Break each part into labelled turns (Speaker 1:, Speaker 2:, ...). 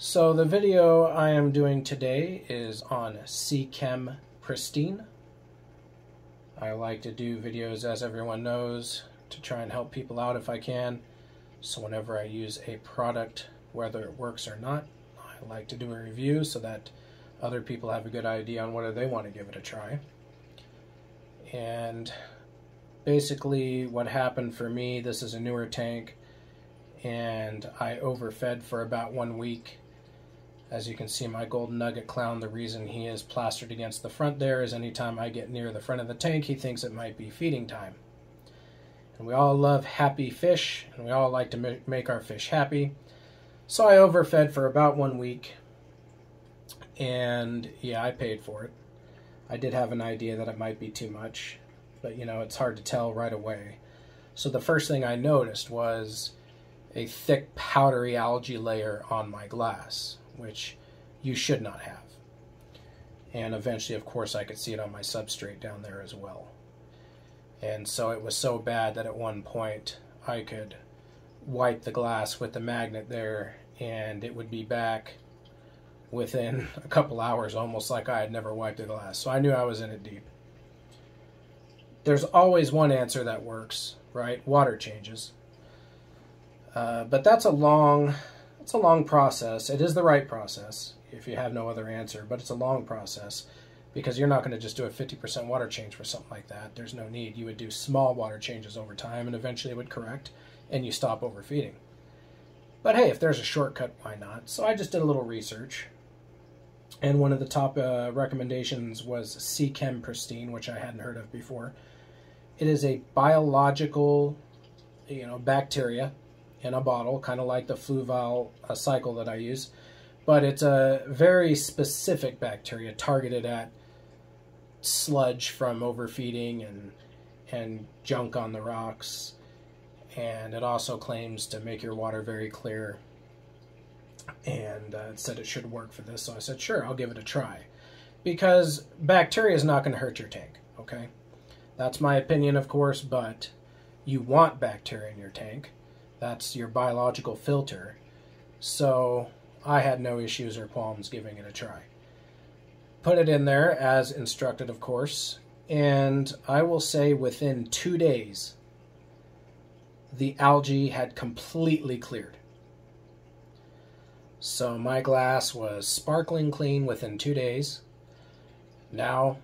Speaker 1: So the video I am doing today is on Seachem Pristine. I like to do videos, as everyone knows, to try and help people out if I can. So whenever I use a product, whether it works or not, I like to do a review so that other people have a good idea on whether they want to give it a try. And basically what happened for me, this is a newer tank, and I overfed for about 1 week. As you can see, my golden nugget clown, the reason he is plastered against the front there is anytime I get near the front of the tank, he thinks it might be feeding time. And we all love happy fish, and we all like to make our fish happy. So I overfed for about 1 week, and yeah, I paid for it. I did have an idea that it might be too much, but you know, it's hard to tell right away. So the first thing I noticed was a thick powdery algae layer on my glass, which you should not have. And eventually, of course, I could see it on my substrate down there as well. And so it was so bad that at one point I could wipe the glass with the magnet there and it would be back within a couple hours, almost like I had never wiped the glass. So I knew I was in it deep. There's always one answer that works, right? Water changes. But that's a long process. It is the right process if you have no other answer, but it's a long process because you're not going to just do a 50% water change for something like that. There's no need. You would do small water changes over time and eventually it would correct and you stop overfeeding. But hey, if there's a shortcut, why not? So I just did a little research, and one of the top recommendations was Seachem Pristine, which I hadn't heard of before. It is a biological, bacteria in a bottle, kind of like the fluval cycle that I use, but it's a very specific bacteria targeted at sludge from overfeeding and junk on the rocks, and it also claims to make your water very clear, and it said it should work for this, so I said sure, I'll give it a try, because bacteria is not going to hurt your tank, okay? That's my opinion, of course, but you want bacteria in your tank. That's your biological filter. So I had no issues or qualms giving it a try. Put it in there as instructed, of course, and I will say within 2 days, the algae had completely cleared. So my glass was sparkling clean within 2 days. Now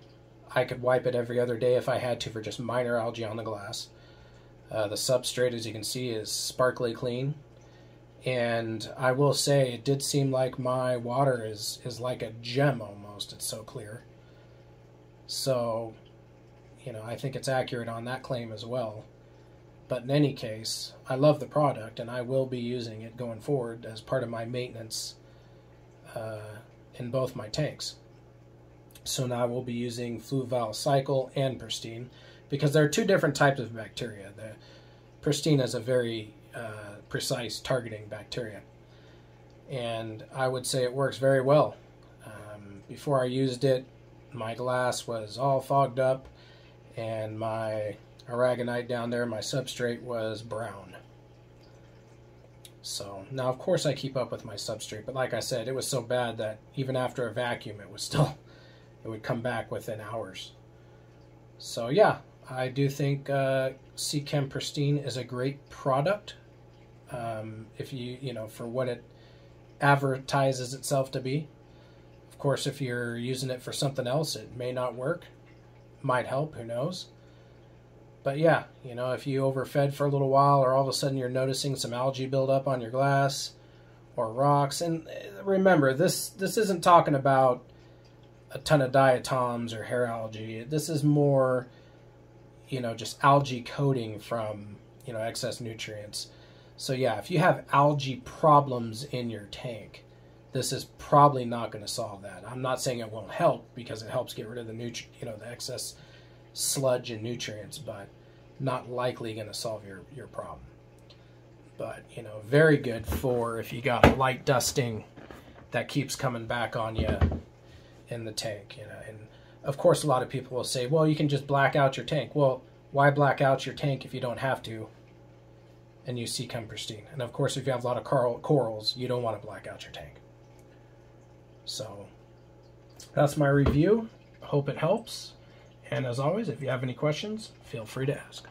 Speaker 1: I could wipe it every other day if I had to for just minor algae on the glass. The substrate, as you can see, is sparkly clean, and I will say it did seem like my water is like a gem almost. It's so clear. So, I think it's accurate on that claim as well. But in any case, I love the product, and I will be using it going forward as part of my maintenance in both my tanks. So now we'll be using fluval cycle and pristine, because there are two different types of bacteria. The pristine is a very precise targeting bacteria, and I would say it works very well. Before I used it, my glass was all fogged up, and my aragonite down there, my substrate, was brown. So now, of course, I keep up with my substrate, but like I said, it was so bad that even after a vacuum, it would come back within hours. So yeah, I do think Seachem Pristine is a great product. If for what it advertises itself to be. Of course, if you're using it for something else, it may not work. Might help, who knows. But yeah, if you overfed for a little while, or all of a sudden you're noticing some algae build up on your glass or rocks, and remember, this isn't talking about a ton of diatoms or hair algae. This is more, just algae coating from, excess nutrients. So yeah, if you have algae problems in your tank, this is probably not going to solve that. I'm not saying it won't help, because it helps get rid of the the excess sludge and nutrients, but not likely going to solve your problem. But very good for if you got a light dusting that keeps coming back on you in the tank. And of course a lot of people will say, well, you can just black out your tank. Well, why black out your tank if you don't have to and use Seachem Pristine? And of course, if you have a lot of corals, you don't want to black out your tank. So that's my review. Hope it helps. And as always, if you have any questions, feel free to ask.